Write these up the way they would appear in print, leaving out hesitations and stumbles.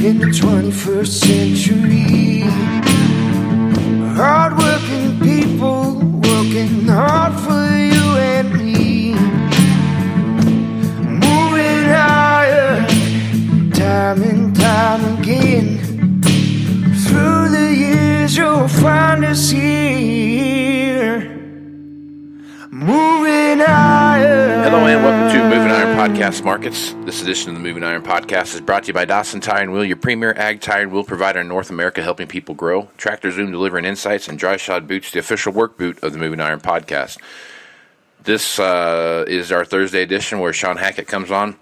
in the 21st century. Hard-working people working hard for you and me. Moving higher, time and time again. Through the years you'll find us here. Moving higher. Hello and welcome to Moving Iron Podcast Markets. This edition of the Moving Iron Podcast is brought to you by Dawsontire and Wheel, your premier ag tire and wheel provider in North America, helping people grow. Tractorzoom delivering insights, and Dryshod Boots, the official work boot of the Moving Iron Podcast. This is our Thursday edition where Shawn Hackett comes on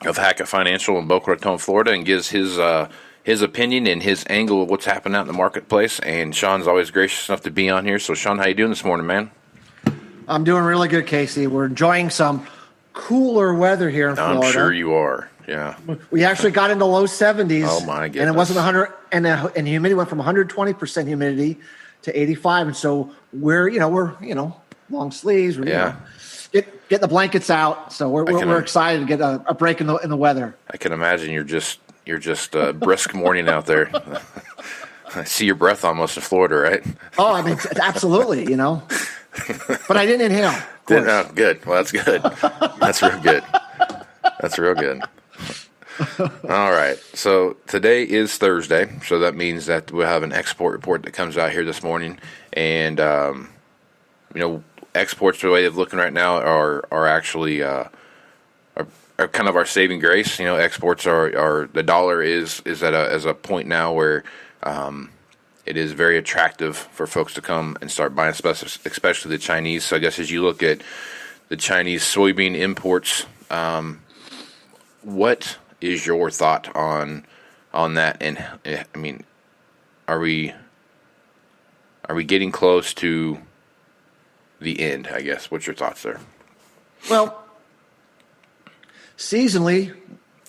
of Hackett Financial in Boca Raton, Florida, and gives his opinion and his angle of what's happening out in the marketplace. And Shawn's always gracious enough to be on here. So, Shawn, how you doing this morning, man? I'm doing really good, Casey. We're enjoying some cooler weather here in Florida. I'm sure you are. Yeah. We actually got into low 70s. Oh my goodness. And it wasn't 100, and the humidity went from 120% humidity to 85. And so we're long sleeves. We're getting the blankets out. So we're excited to get a break in the weather. I can imagine you're just a brisk morning out there. I see your breath almost in Florida, right? Oh, I mean, absolutely, But I didn't inhale. Oh, good. Well, that's good. That's real good. That's real good. All right. So today is Thursday, so that means that we'll have an export report that comes out here this morning. And, exports, the way of looking right now, are actually are kind of our saving grace. Exports are the dollar is at a point now where it is very attractive for folks to come and start buying, especially the Chinese. So I guess as you look at the Chinese soybean imports, what is your thought on that? And I mean, are we getting close to the end? I guess. What's your thoughts there? Well, seasonally,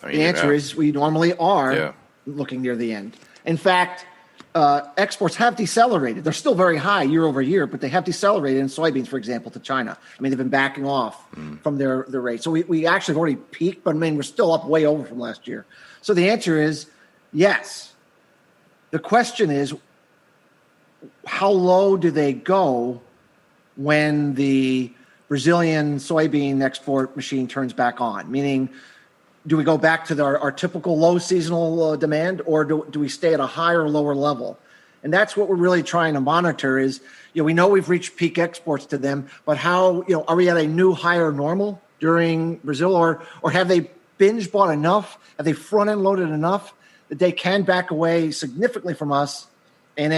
the answer is we normally are looking near the end. In fact, exports have decelerated. They're still very high year over year, but they have decelerated in soybeans, for example, to China. I mean, they've been backing off from their rate. So we actually have already peaked, but I mean, we're still up way over from last year. So the answer is yes. The question is, how low do they go when the Brazilian soybean export machine turns back on? Meaning, do we go back to our typical low seasonal demand, or do we stay at a higher or lower level? And that's what we're really trying to monitor is, we know we've reached peak exports to them, but how, are we at a new higher normal during Brazil, or have they binge bought enough? Have they front end loaded enough that they can back away significantly from us and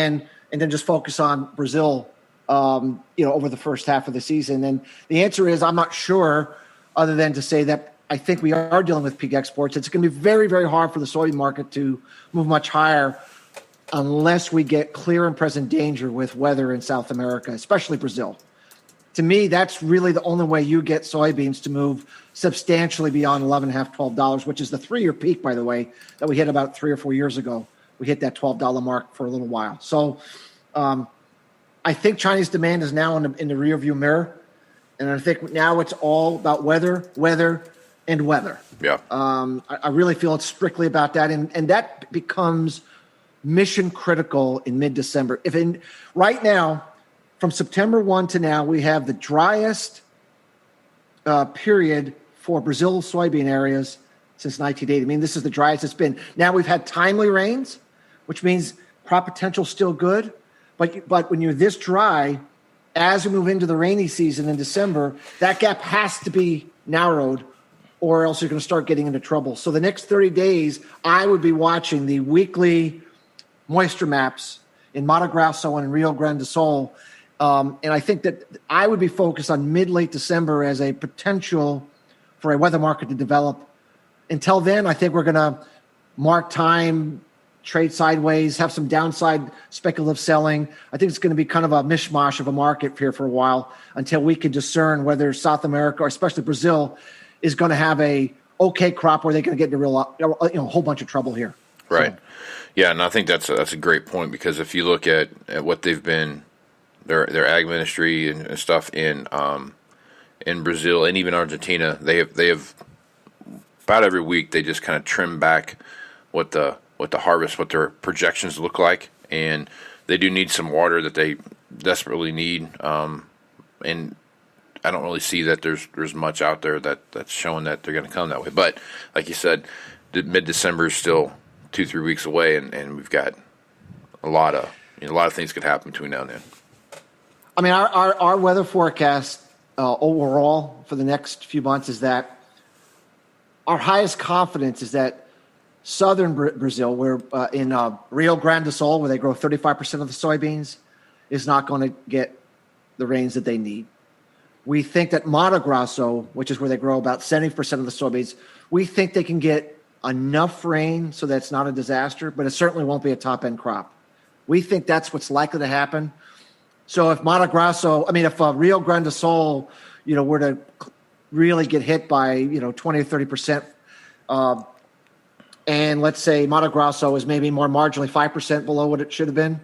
then just focus on Brazil, over the first half of the season? And the answer is, I'm not sure, other than to say that I think we are dealing with peak exports. It's going to be very, very hard for the soybean market to move much higher unless we get clear and present danger with weather in South America, especially Brazil. To me, that's really the only way you get soybeans to move substantially beyond $11.5, $12, which is the 3-year peak, by the way, that we hit about 3 or 4 years ago. We hit that $12 mark for a little while. So I think Chinese demand is now in the rearview mirror. And I think now it's all about weather, and weather. Yeah. I really feel it's strictly about that. And that becomes mission critical in mid-December. Right now, from September 1 to now, we have the driest period for Brazil soybean areas since 1980. I mean, this is the driest it's been. Now we've had timely rains, which means crop potential is still good. But when you're this dry, as we move into the rainy season in December, that gap has to be narrowed, or else you're going to start getting into trouble. So the next 30 days, I would be watching the weekly moisture maps in Mato Grosso and Rio Grande do Sul. And I think that I would be focused on mid-late December as a potential for a weather market to develop. Until then, I think we're going to mark time, trade sideways, have some downside speculative selling. I think it's going to be kind of a mishmash of a market here for a while until we can discern whether South America, or especially Brazil, is going to have a okay crop, or they're going to get into a whole bunch of trouble here. Right. So, yeah, and I think that's a great point, because if you look at what they've been, their ag ministry and stuff in Brazil and even Argentina, they have about every week they just kind of trim back what the the harvest, what their projections look like, and they do need some water that they desperately need. And I don't really see that there's much out there that's showing that they're going to come that way. But like you said, mid-December is still 2-3 weeks away, and we've got a lot of things could happen between now and then. I mean, our weather forecast overall for the next few months is that our highest confidence is that southern Brazil, where in Rio Grande do Sul, where they grow 35% of the soybeans, is not going to get the rains that they need. We think that Mato Grosso, which is where they grow about 70% of the soybeans, we think they can get enough rain so that it's not a disaster, but it certainly won't be a top-end crop. We think that's what's likely to happen. So if if Rio Grande do Sul, were to really get hit by, 20 or 30%, and let's say Mato Grosso is maybe more marginally 5% below what it should have been,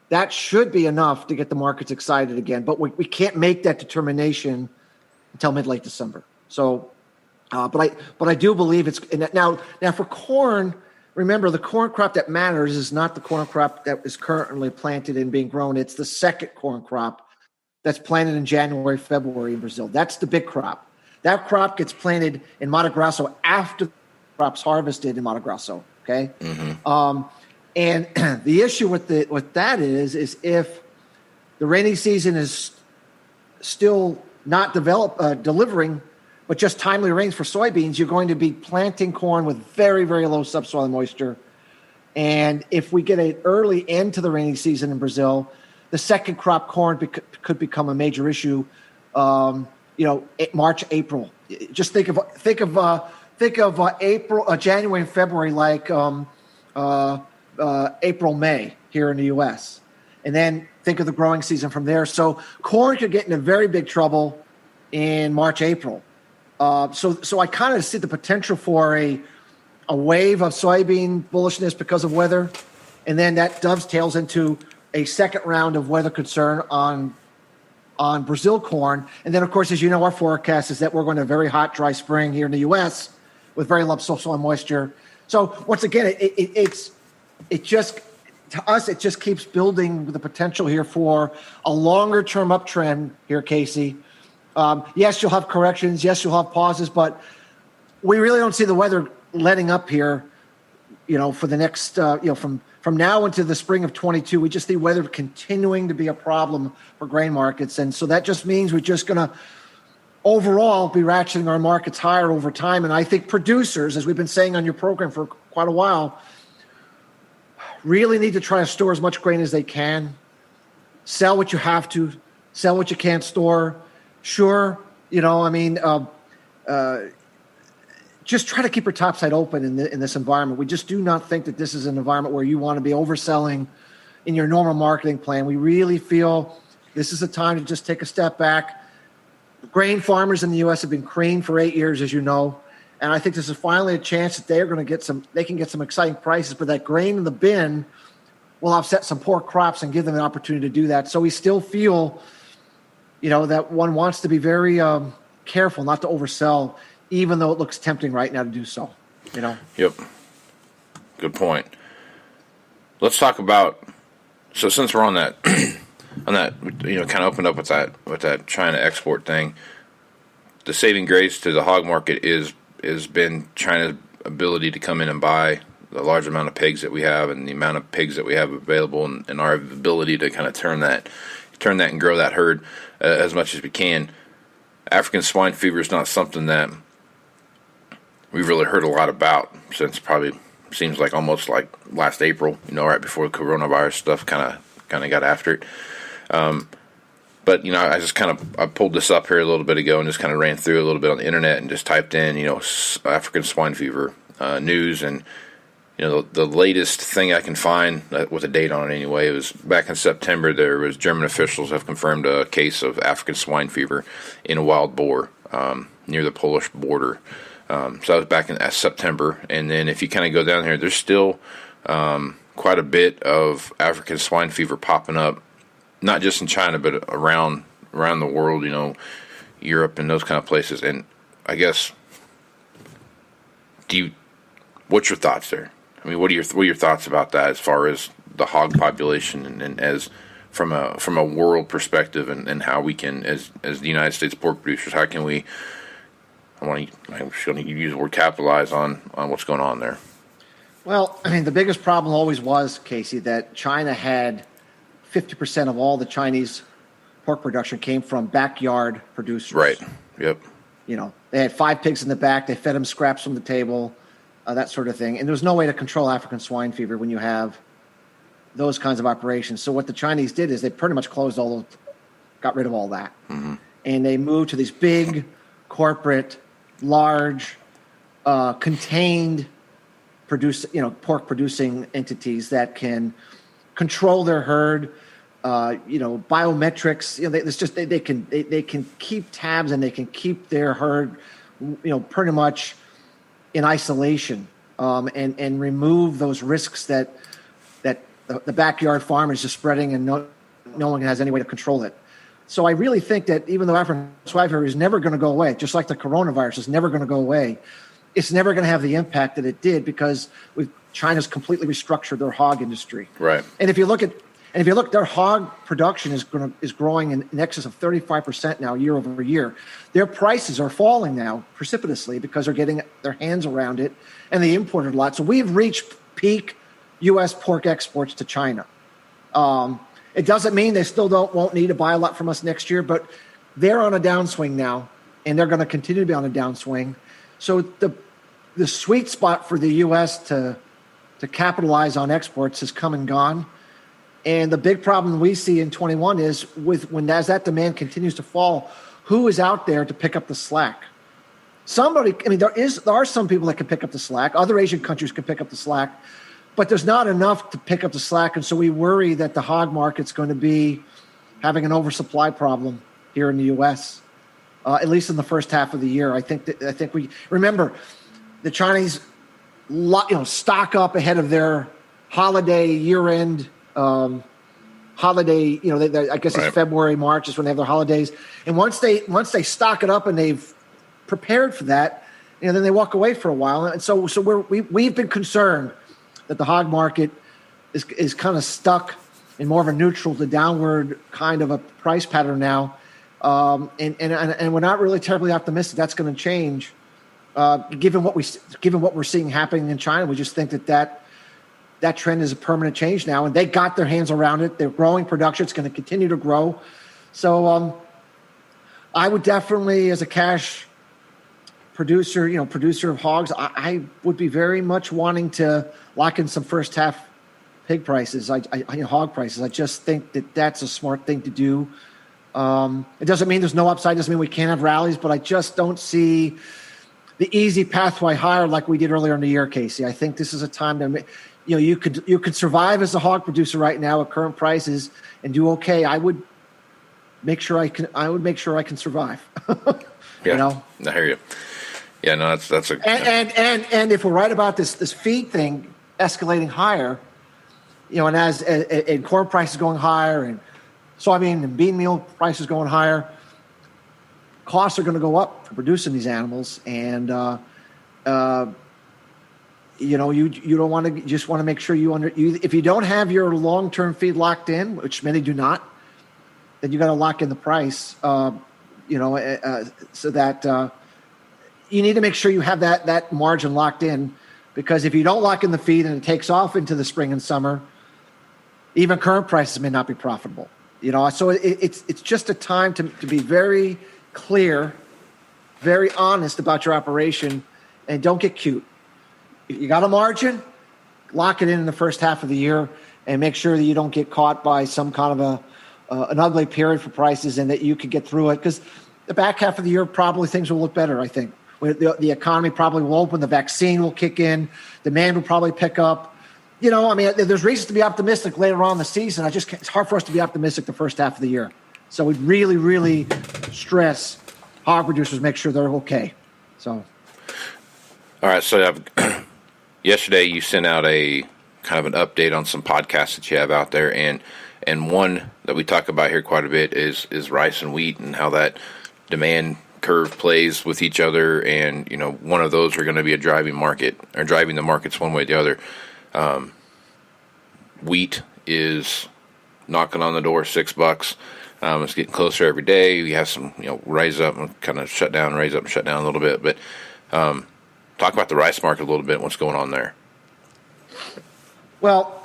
that should be enough to get the markets excited again. But we can't make that determination until mid-late December. So, but I do believe it's now for corn. Remember, the corn crop that matters is not the corn crop that is currently planted and being grown. It's the second corn crop that's planted in January, February in Brazil. That's the big crop. That crop gets planted in Mato Grosso after the crop's harvested in Mato Grosso. Okay. Mm-hmm. And the issue with that is if the rainy season is still not delivering, but just timely rains for soybeans, you're going to be planting corn with very, very low subsoil moisture. And if we get an early end to the rainy season in Brazil, the second crop corn could become a major issue. March, April. Just think of April, January, and February like April, May here in the U.S. And then think of the growing season from there. So corn could get into very big trouble in March, April. So I kind of see the potential for a wave of soybean bullishness because of weather, and then that dovetails into a second round of weather concern on Brazil corn. And then, of course, as you know, our forecast is that we're going to have a very hot, dry spring here in the U.S. with very low soil moisture. So once again, it just keeps building the potential here for a longer-term uptrend here, Casey. Yes, you'll have corrections. Yes, you'll have pauses, but we really don't see the weather letting up here, for the next, from now into the spring of 22. We just see weather continuing to be a problem for grain markets. And so that just means we're just going to overall be ratcheting our markets higher over time. And I think producers, as we've been saying on your program for quite a while, really need to try to store as much grain as they can, sell what you have to, sell what you can't store. Sure, just try to keep your topside open in this environment. We just do not think that this is an environment where you want to be overselling in your normal marketing plan. We really feel this is a time to just take a step back. Grain farmers in the U.S. have been creamed for 8 years, as you know, and I think this is finally a chance that they can get some exciting prices, but that grain in the bin will offset some poor crops and give them an opportunity to do that. So we still feel that one wants to be very careful not to oversell, even though it looks tempting right now to do so. Yep. Good point. Let's talk about. So since we're on that, kind of opened up with that China export thing. The saving grace to the hog market has been China's ability to come in and buy the large amount of pigs that we have and the amount of pigs that we have available, and our ability to kind of turn that and grow that herd as much as we can. African swine fever is not something that we've really heard a lot about since probably seems like almost like last April, right before the coronavirus stuff kind of got after it. But I just I pulled this up here a little bit ago and just kind of ran through a little bit on the internet and just typed in, African swine fever news, and the latest thing I can find with a date on it anyway, it was back in September. There was German officials have confirmed a case of African swine fever in a wild boar near the Polish border. So that was back in September. And then if you kind of go down here, there's still quite a bit of African swine fever popping up, not just in China, but around the world, Europe and those kind of places. And I guess, what's your thoughts there? I mean, what are your thoughts about that as far as the hog population and as from a world perspective and how we can as the United States pork producers, how can we? I'm just going to use the word capitalize on what's going on there. Well, I mean, the biggest problem always was, Casey, that China had 50% of all the Chinese pork production came from backyard producers. Right. Yep. They had 5 pigs in the back. They fed them scraps from the table, that sort of thing. And there's no way to control African swine fever when you have those kinds of operations. So what the Chinese did is they pretty much got rid of all that. Mm-hmm. And they moved to these big corporate, large, contained pork producing entities that can control their herd, biometrics. They can keep tabs and they can keep their herd, pretty much in isolation, and remove those risks that the backyard farm is just spreading and no one has any way to control it. So I really think that even though African swine fever is never going to go away, just like the coronavirus is never going to go away, it's never going to have the impact that it did because China's completely restructured their hog industry. Right. And if you look, their hog production is growing in excess of 35% now year over year. Their prices are falling now precipitously because they're getting their hands around it and they imported a lot. So we've reached peak U.S. pork exports to China. It doesn't mean they still won't need to buy a lot from us next year, but they're on a downswing now, and they're going to continue to be on a downswing. So the sweet spot for the U.S. to capitalize on exports has come and gone. And the big problem we see in 21 is as that demand continues to fall, who is out there to pick up the slack? There are some people that can pick up the slack. Other Asian countries can pick up the slack. But there's not enough to pick up the slack, and so we worry that the hog market's going to be having an oversupply problem here in the U.S. At least in the first half of the year. I think we remember the Chinese, stock up ahead of their holiday year-end holiday. I guess it's February, March is when they have their holidays, and once they stock it up and they've prepared for that, then they walk away for a while, and so we've been concerned that the hog market is kind of stuck in more of a neutral to downward kind of a price pattern now, and we're not really terribly optimistic that's going to change, given what we're seeing happening in China. We just think that trend is a permanent change now, and they got their hands around it. They're growing production; it's going to continue to grow. So, I would definitely, as a cash producer of hogs, I would be very much wanting to lock in some first half pig prices, hog prices. I just think that's a smart thing to do. It doesn't mean there's no upside. Doesn't mean we can't have rallies, but I just don't see the easy pathway higher like we did earlier in the year, Casey. I think this is a time to, you could survive as a hog producer right now at current prices and do okay. I would make sure I can survive. Yeah, I hear you. Yeah, no, that's a and if we're right about this feed thing escalating higher, and as corn prices going higher and soybean and bean meal prices going higher, costs are going to go up for producing these animals, and you don't want to. You just want to make sure if you don't have your long-term feed locked in, which many do not, then you got to lock in the price. So that. You need to make sure you have that margin locked in, because if you don't lock in the feed and it takes off into the spring and summer, even current prices may not be profitable. So it's just a time to be very clear, very honest about your operation, and don't get cute. If you got a margin, lock it in the first half of the year, and make sure that you don't get caught by some kind of an ugly period for prices, and that you can get through it, because the back half of the year probably things will look better, I think. The economy probably will open, the vaccine will kick in, demand will probably pick up. There's reasons to be optimistic later on in the season. It's hard for us to be optimistic the first half of the year. So we really, really stress hog producers make sure they're okay. So, all right. So yesterday you sent out a kind of an update on some podcasts that you have out there, and one that we talk about here quite a bit is rice and wheat and how that demand curve plays with each other, and one of those are going to be driving the markets one way or the other. Wheat is knocking on the door, $6. It's getting closer every day. We have some, rise up and kind of shut down, raise up and shut down a little bit. But talk about the rice market a little bit. What's going on there? Well,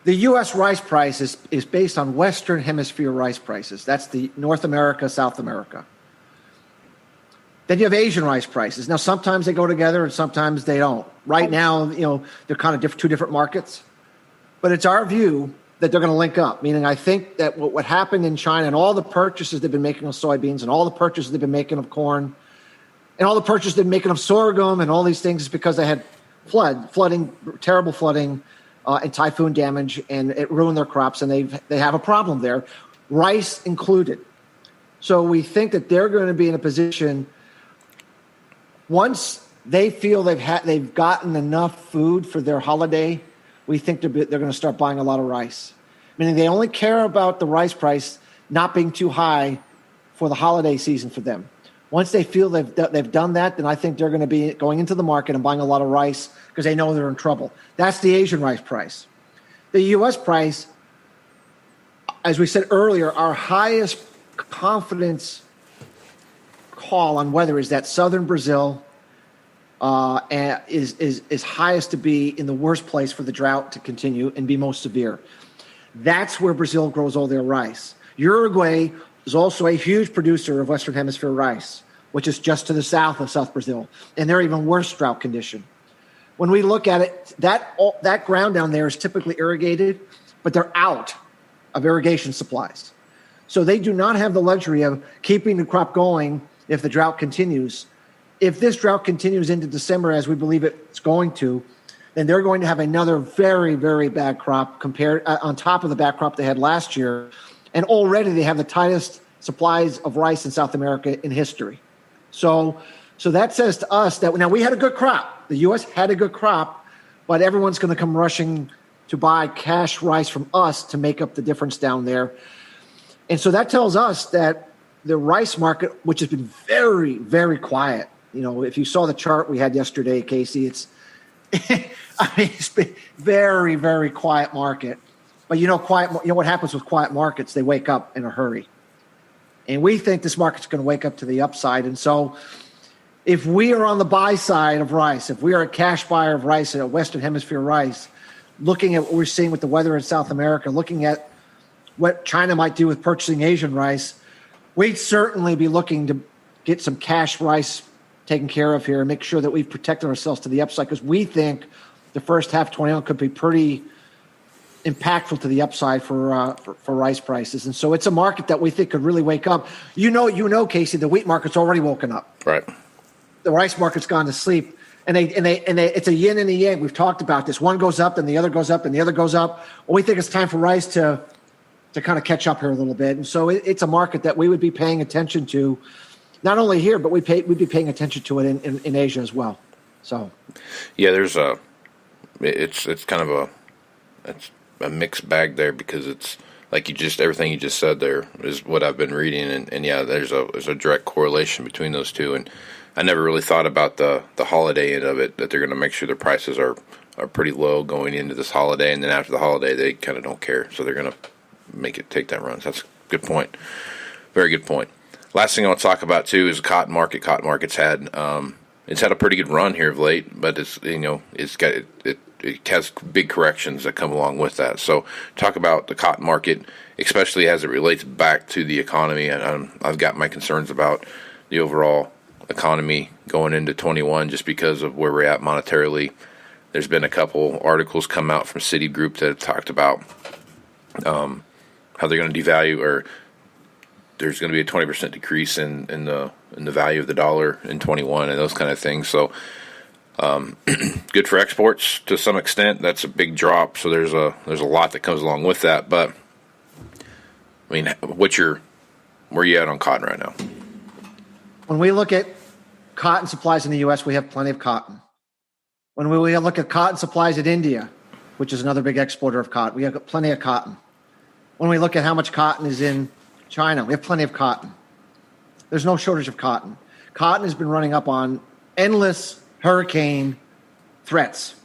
the U.S. rice price is based on Western Hemisphere rice prices. That's the North America, South America. Then you have Asian rice prices. Now, sometimes they go together and sometimes they don't. Right now, they're kind of two different markets. But it's our view that they're going to link up, meaning I think that what happened in China and all the purchases they've been making of soybeans and all the purchases they've been making of corn and all the purchases they've been making of sorghum and all these things is because they had flooding, terrible flooding, and typhoon damage, and it ruined their crops, and they have a problem there, rice included. So we think that they're going to be in a position once they feel they've gotten enough food for their holiday. We think they're going to start buying a lot of rice, meaning they only care about the rice price not being too high for the holiday season for them. Once they feel they've done that, then I think they're going to be going into the market and buying a lot of rice because they know they're in trouble. That's the Asian rice price. The U.S. price, as we said earlier, our highest confidence call on weather is that southern Brazil is highest to be in the worst place for the drought to continue and be most severe. That's where Brazil grows all their rice. Uruguay is also a huge producer of Western Hemisphere rice, which is just to the south of South Brazil, and they're even worse drought condition. When we look at it, that ground down there is typically irrigated, but they're out of irrigation supplies. So they do not have the luxury of keeping the crop going if the drought continues. If this drought continues into December, as we believe it's going to, then they're going to have another very, very bad crop compared on top of the bad crop they had last year. And already they have the tightest supplies of rice in South America in history. So that says to us that now we had a good crop. The U.S. had a good crop, but everyone's going to come rushing to buy cash rice from us to make up the difference down there. And so that tells us that the rice market, which has been very, very quiet. If you saw the chart we had yesterday, Casey, it's been very, very quiet market. But what happens with quiet markets? They wake up in a hurry. And we think this market's going to wake up to the upside. And so if we are on the buy side of rice, if we are a cash buyer of rice, a Western Hemisphere rice, looking at what we're seeing with the weather in South America, looking at what China might do with purchasing Asian rice, we'd certainly be looking to get some cash rice taken care of here and make sure that we've protected ourselves to the upside, because we think the first half 21 could be pretty impactful to the upside for rice prices. And so it's a market that we think could really wake up. Casey, the wheat market's already woken up. Right. The rice market's gone to sleep. And it's a yin and a yang. We've talked about this. One goes up, and the other goes up, and the other goes up. Well, we think it's time for rice to kind of catch up here a little bit. And so it's a market that we would be paying attention to, not only here, but we'd be paying attention to it in Asia as well. So, yeah, it's kind of a mixed bag there, because it's like everything you just said there is what I've been reading, and yeah, there's a direct correlation between those two. And I never really thought about the holiday end of it, that they're going to make sure their prices are pretty low going into this holiday, and then after the holiday they kind of don't care, so they're going to make it take that run. So that's a good point. Very good point. Last thing I want to talk about too is the cotton market. Cotton market's had it's had a pretty good run here of late, but it has big corrections that come along with that. So talk about the cotton market, especially as it relates back to the economy. And I've got my concerns about the overall economy going into 21 just because of where we're at monetarily. There's been a couple articles come out from Citigroup that have talked about how they're going to devalue, or there's going to be a 20% decrease in the value of the dollar in 21 and those kind of things. So good for exports to some extent. That's a big drop. So there's a lot that comes along with that. But I mean, where are you at on cotton right now? When we look at cotton supplies in the U.S., we have plenty of cotton. When we look at cotton supplies in India, which is another big exporter of cotton, we have plenty of cotton. When we look at how much cotton is in China, we have plenty of cotton. There's no shortage of cotton. Cotton has been running up on endless hurricane threats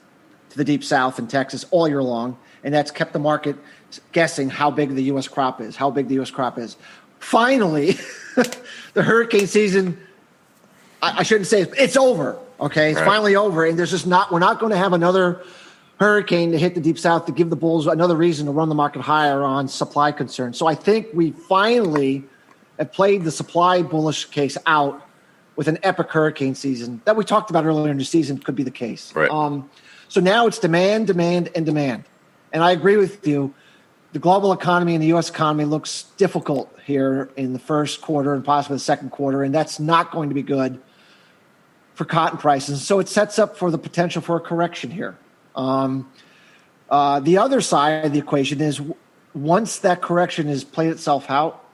to the Deep South and Texas all year long, and that's kept the market guessing how big the U.S. crop is, Finally, the hurricane season, I shouldn't say it's over, okay? It's finally over, and we're not going to have another hurricane to hit the Deep South to give the bulls another reason to run the market higher on supply concerns. So I think we finally have played the supply bullish case out with an epic hurricane season that we talked about earlier in the season could be the case. Right. So now it's demand. And I agree with you. The global economy and the U.S. economy looks difficult here in the first quarter and possibly the second quarter, and that's not going to be good for cotton prices. So it sets up for the potential for a correction here. The other side of the equation is once that correction has played itself out,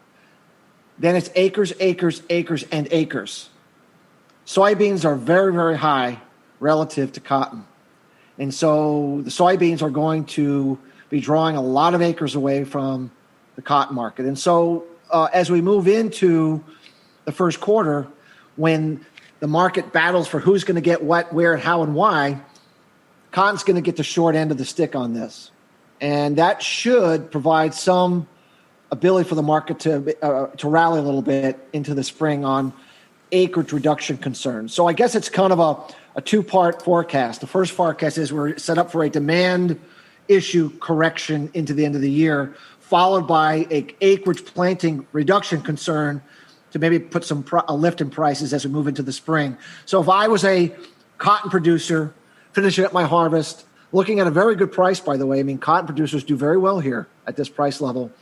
then it's acres, and acres. Soybeans are very, very high relative to cotton. And so the soybeans are going to be drawing a lot of acres away from the cotton market. And so as we move into the first quarter, when the market battles for who's going to get what, where, how, and why, cotton's going to get the short end of the stick on this. And that should provide some ability for the market to rally a little bit into the spring on acreage reduction concerns. So I guess it's kind of a two-part forecast. The first forecast is we're set up for a demand issue correction into the end of the year, followed by a acreage planting reduction concern to maybe put a lift in prices as we move into the spring. So if I was a cotton producer finishing up my harvest, looking at a very good price, by the way, I mean, cotton producers do very well here at this price level.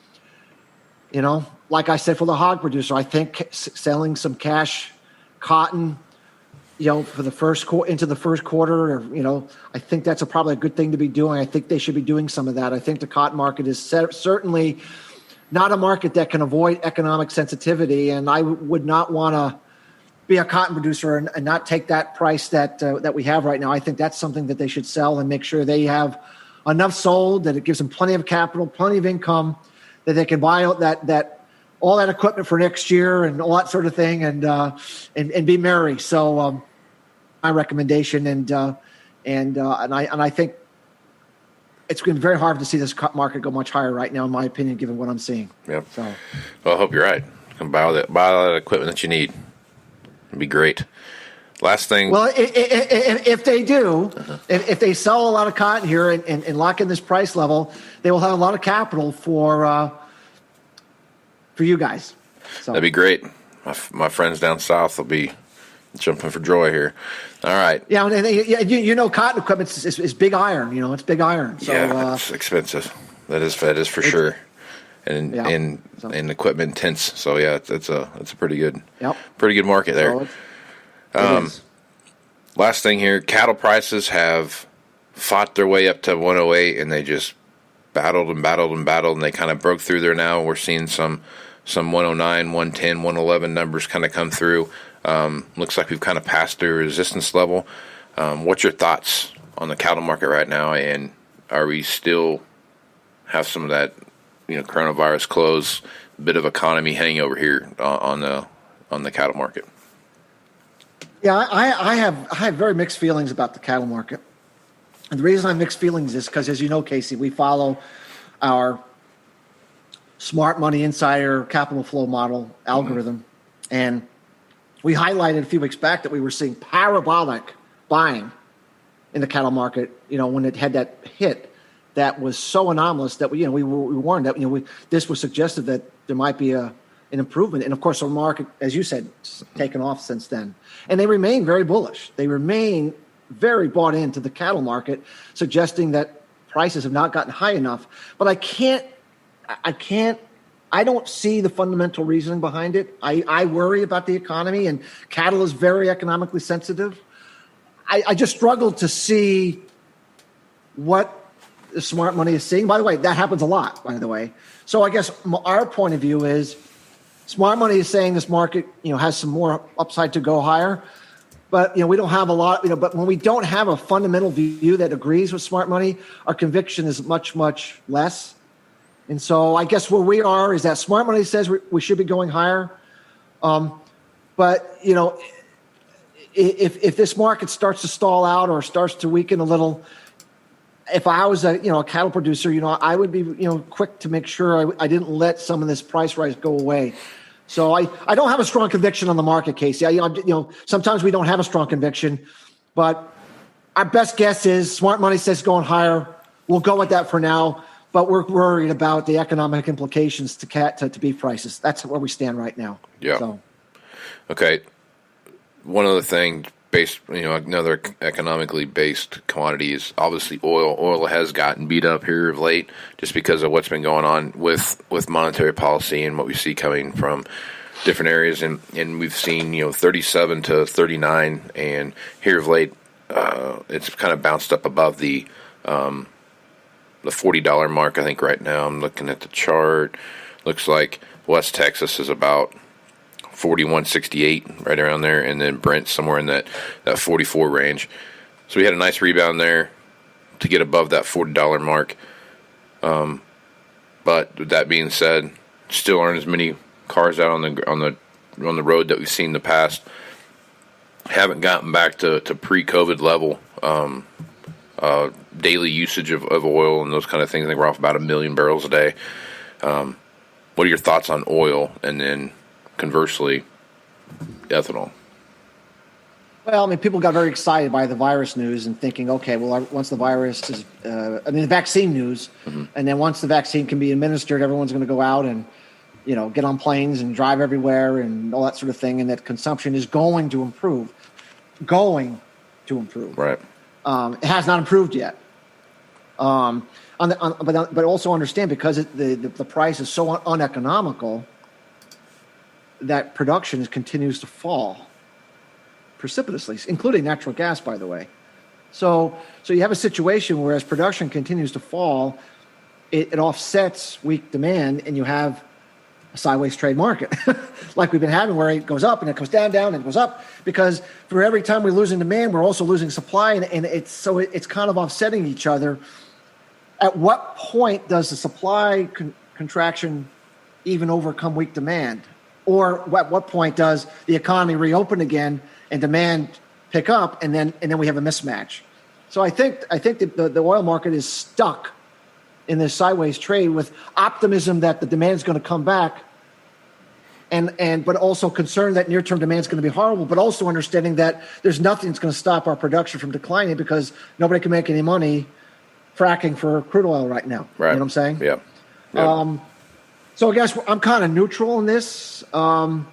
You know, like I said, for the hog producer, I think selling some cash cotton, you know, for the into the first quarter, or, you know, I think that's probably a good thing to be doing. I think they should be doing some of that. I think the cotton market is certainly not a market that can avoid economic sensitivity, and I would not want to be a cotton producer and not take that price that we have right now. I think that's something that they should sell and make sure they have enough sold, that it gives them plenty of capital, plenty of income, that they can buy out that all that equipment for next year and all that sort of thing, and be merry. So my recommendation, and I think it's been very hard to see this market go much higher right now, in my opinion, given what I'm seeing. Yep. So, well, I hope you're right. You can buy all that equipment that you need. It'd be great. Last thing. Well, if they do, if they sell a lot of cotton here and lock in this price level, they will have a lot of capital for you guys. So. That'd be great. My friends down south will be jumping for joy here. All right. Yeah, you know, cotton equipment is big iron. You know, it's big iron. So, yeah, it's expensive. That is for sure. And equipment intense. So yeah, it's a pretty good market there. So last thing here, cattle prices have fought their way up to 108, and they just battled, and they kind of broke through there now. We're seeing some 109, 110, 111 numbers kind of come through. Looks like we've kind of passed the resistance level. What's your thoughts on the cattle market right now, and are we still have some of that, you know, coronavirus close, bit of economy hangover here on the cattle market? Yeah, I have very mixed feelings about the cattle market. And the reason I have mixed feelings is because, as you know, Casey, we follow our smart money insider capital flow model algorithm. And we highlighted a few weeks back that we were seeing parabolic buying in the cattle market, you know, when it had that hit that was so anomalous that we warned that, you know, this was suggestive that there might be an improvement. And of course, the market, as you said, has taken off since then. And they remain very bullish. They remain very bought into the cattle market, suggesting that prices have not gotten high enough. But I don't see the fundamental reasoning behind it. I worry about the economy, and cattle is very economically sensitive. I just struggle to see what the smart money is seeing. By the way, that happens a lot, by the way. So I guess our point of view is smart money is saying this market, you know, has some more upside to go higher. But, you know, we don't have a lot, you know, but when we don't have a fundamental view that agrees with smart money, our conviction is much, much less. And so I guess where we are is that smart money says we should be going higher. But, you know, if this market starts to stall out or starts to weaken a little, if I was a cattle producer, I would be quick to make sure I didn't let some of this price rise go away. So I don't have a strong conviction on the market, Casey. Sometimes we don't have a strong conviction, but our best guess is smart money says going higher. We'll go with that for now, but we're worried about the economic implications to beef prices. That's where we stand right now. Yeah. So. Okay. One other thing, another economically based commodity is obviously oil. Oil has gotten beat up here of late just because of what's been going on with monetary policy and what we see coming from different areas. And we've seen, 37 to 39, and here of late, it's kind of bounced up above the $40 mark. I think right now I'm looking at the chart. Looks like West Texas is about 41.68, right around there, and then Brent somewhere in that 44 range. So we had a nice rebound there to get above that $40 mark. But with that being said, still aren't as many cars out on the road that we've seen in the past. Haven't gotten back to pre-COVID level daily usage of oil and those kind of things. I think we're off about 1 million barrels a day. What are your thoughts on oil, and then conversely, ethanol? Well, people got very excited by the virus news and thinking, okay, well, once the virus is, the vaccine news, and then once the vaccine can be administered, everyone's going to go out and, get on planes and drive everywhere and all that sort of thing, and that consumption is going to improve. Right. It has not improved yet. But also understand, because the price is so uneconomical, that production continues to fall precipitously, including natural gas, by the way. So you have a situation where as production continues to fall, it offsets weak demand, and you have a sideways trade market like we've been having, where it goes up and it comes down, and it goes up, because for every time we're losing demand, we're also losing supply, and it's kind of offsetting each other. At what point does the supply contraction even overcome weak demand? Or at what point does the economy reopen again and demand pick up, and then we have a mismatch? So I think the oil market is stuck in this sideways trade with optimism that the demand is going to come back, but also concerned that near-term demand is going to be horrible, but also understanding that there's nothing that's going to stop our production from declining, because nobody can make any money fracking for crude oil right now. Right. You know what I'm saying? Yeah. Yep. So I guess I'm kind of neutral in this, and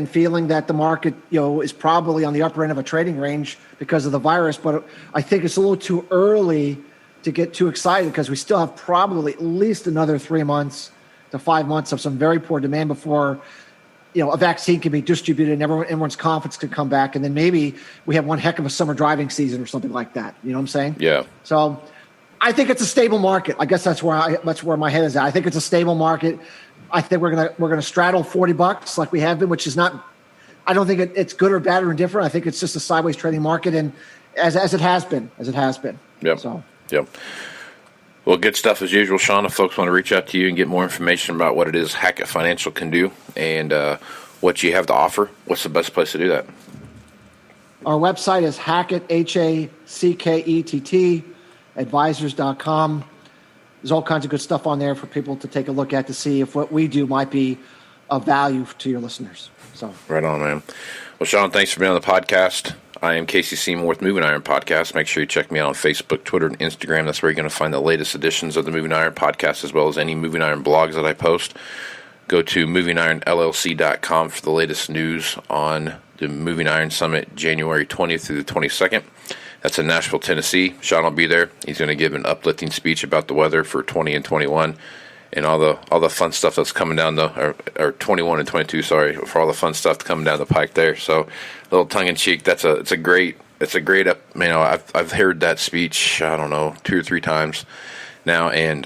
feeling that the market, is probably on the upper end of a trading range because of the virus. But I think it's a little too early to get too excited, because we still have probably at least another 3 months to 5 months of some very poor demand before, a vaccine can be distributed and everyone's confidence could come back, and then maybe we have one heck of a summer driving season or something like that. You know what I'm saying? Yeah. So I think it's a stable market. I guess that's where my head is at. I think it's a stable market. I think we're gonna straddle $40 like we have been, which is not. I don't think it's good or bad or indifferent. I think it's just a sideways trading market, and as it has been. Yep. So. Yep. Well, good stuff as usual, Shawn. If folks want to reach out to you and get more information about what it is Hackett Financial can do and what you have to offer, what's the best place to do that? Our website is Hackett, Hackett, advisors.com. There's all kinds of good stuff on there for people to take a look at to see if what we do might be of value to your listeners. So right on, man. Well, Shawn, thanks for being on the podcast. I am Casey Seymour with Moving Iron Podcast. Make sure you check me out on Facebook, Twitter, and Instagram. That's where you're going to find the latest editions of the Moving Iron Podcast, as well as any Moving Iron blogs that I post. Go to movingironllc.com for the latest news on the Moving Iron Summit, January 20th through the 22nd. That's in Nashville, Tennessee. Shawn will be there. He's going to give an uplifting speech about the weather for 20 and 21 and all the fun stuff that's coming down or 21 and 22, sorry, for all the fun stuff coming down the pike there. So a little tongue in cheek. It's a great, I've heard that speech, I don't know, 2 or 3 times now. And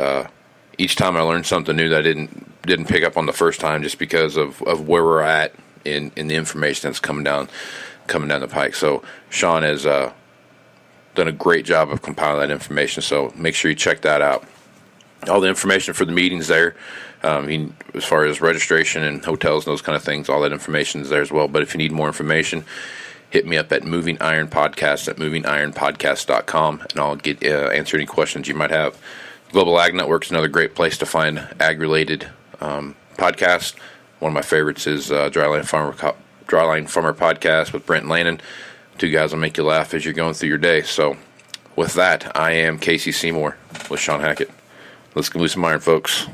each time I learned something new that I didn't pick up on the first time, just because of where we're at in the information that's coming down the pike. So Shawn has done a great job of compiling that information. So make sure you check that out. all the information for the meetings there. As far as registration and hotels and those kind of things, all that information is there as well. But if you need more information, hit me up at Moving Iron Podcast at movingironpodcast.com, and I'll answer any questions you might have. Global Ag Network is another great place to find ag-related podcasts. One of my favorites is Dryline Farmer Podcast with Brent and Lannon. Two guys will make you laugh as you're going through your day. So with that, I am Casey Seymour with Shawn Hackett. Let's go move some iron, folks.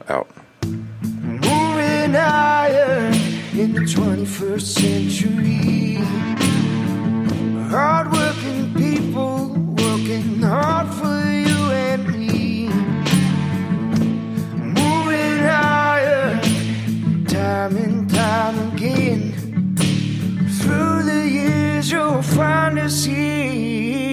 Out. Moving iron in the 21st century. Hard-working people working hard for you and me. Moving iron time and time again. Through the years you'll find us here.